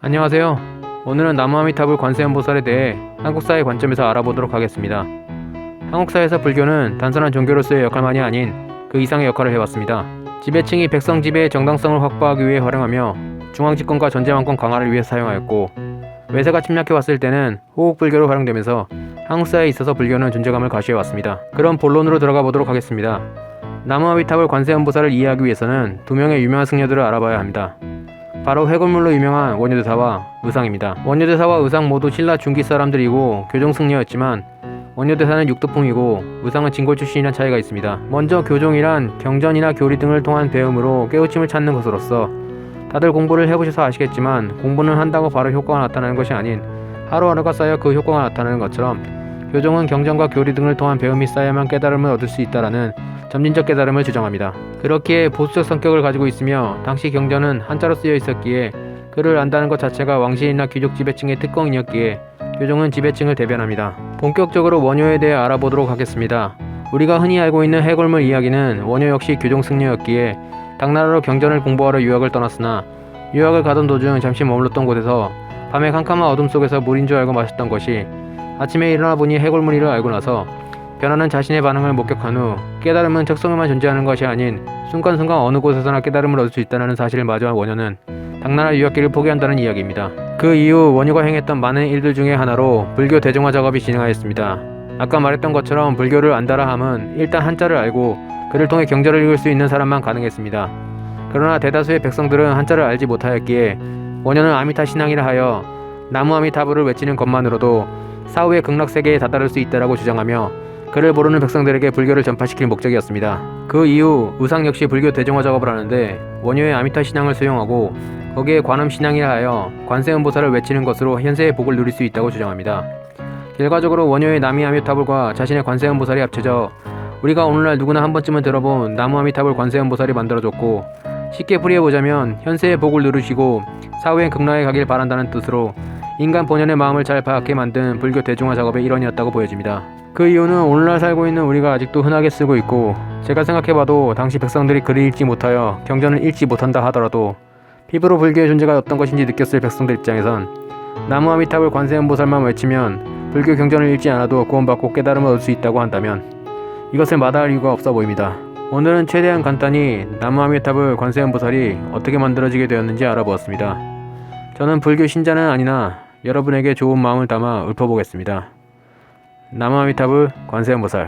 안녕하세요. 오늘은 나무아미타불 관세음보살에 대해 한국사의 관점에서 알아보도록 하겠습니다. 한국사에서 불교는 단순한 종교로서의 역할만이 아닌 그 이상의 역할을 해왔습니다. 지배층이 백성 지배의 정당성을 확보하기 위해 활용하며 중앙집권과 전제왕권 강화를 위해 사용하였고, 외세가 침략해왔을 때는 호국불교로 활용되면서 한국사에 있어서 불교는 존재감을 과시해왔습니다. 그럼 본론으로 들어가 보도록 하겠습니다. 나무아미타불 관세음보살을 이해하기 위해서는 두 명의 유명한 승려들을 알아봐야 합니다. 바로 해골물로 유명한 원효대사와 의상입니다. 원효대사와 의상 모두 신라 중기 사람들이고 교종승려였지만 원효대사는 육도풍이고 의상은 진골 출신이란 차이가 있습니다. 먼저 교종이란 경전이나 교리 등을 통한 배움으로 깨우침을 찾는 것으로서, 다들 공부를 해보셔서 아시겠지만 공부는 한다고 바로 효과가 나타나는 것이 아닌 하루하루가 쌓여 그 효과가 나타나는 것처럼, 교종은 경전과 교리 등을 통한 배움이 쌓여야만 깨달음을 얻을 수 있다라는 점진적 깨달음을 주장합니다. 그렇기에 보수적 성격을 가지고 있으며 당시 경전은 한자로 쓰여 있었기에 글을 안다는 것 자체가 왕실이나 귀족 지배층의 특권이었기에 교종은 지배층을 대변합니다. 본격적으로 원효에 대해 알아보도록 하겠습니다. 우리가 흔히 알고 있는 해골물 이야기는 원효 역시 교종 승려였기에 당나라로 경전을 공부하러 유학을 떠났으나 유학을 가던 도중 잠시 머물렀던 곳에서 밤의 캄캄한 어둠 속에서 물인 줄 알고 마셨던 것이 아침에 일어나 보니 해골물이라 알고 나서 변하는 자신의 반응을 목격한 후 깨달음은 적성에만 존재하는 것이 아닌 순간순간 어느 곳에서나 깨달음을 얻을 수 있다는 사실을 마주한 원효는 당나라 유학길을 포기한다는 이야기입니다. 그 이후 원효가 행했던 많은 일들 중에 하나로 불교 대중화 작업이 진행하였습니다. 아까 말했던 것처럼 불교를 안다라 함은 일단 한자를 알고 그를 통해 경전을 읽을 수 있는 사람만 가능했습니다. 그러나 대다수의 백성들은 한자를 알지 못하였기에 원효는 아미타 신앙이라 하여 나무아미타불을 외치는 것만으로도 사후의 극락세계에 다다를 수 있다라고 주장하며 그를 모르는 백성들에게 불교를 전파시킬 목적이었습니다. 그 이후 의상 역시 불교 대중화 작업을 하는데 원효의 아미타 신앙을 수용하고 거기에 관음 신앙이라 하여 관세음보살을 외치는 것으로 현세의 복을 누릴 수 있다고 주장합니다. 결과적으로 원효의 나무아미타불과 자신의 관세음보살이 합쳐져 우리가 오늘날 누구나 한 번쯤은 들어본 나무아미타불 관세음보살이 만들어졌고, 쉽게 풀이해보자면 현세의 복을 누르시고 사후의 극락에 가길 바란다는 뜻으로 인간 본연의 마음을 잘 파악해 만든 불교 대중화 작업의 일원이었다고 보여집니다. 그 이유는 오늘날 살고 있는 우리가 아직도 흔하게 쓰고 있고, 제가 생각해봐도 당시 백성들이 글을 읽지 못하여 경전을 읽지 못한다 하더라도 피부로 불교의 존재가 어떤 것인지 느꼈을 백성들 입장에선 나무아미타불 관세음보살만 외치면 불교 경전을 읽지 않아도 구원받고 깨달음을 얻을 수 있다고 한다면 이것을 마다할 이유가 없어 보입니다. 오늘은 최대한 간단히 나무아미타불 관세음보살이 어떻게 만들어지게 되었는지 알아보았습니다. 저는 불교 신자는 아니나 여러분에게 좋은 마음을 담아 읊어보겠습니다. 나무아미타불 관세음보살.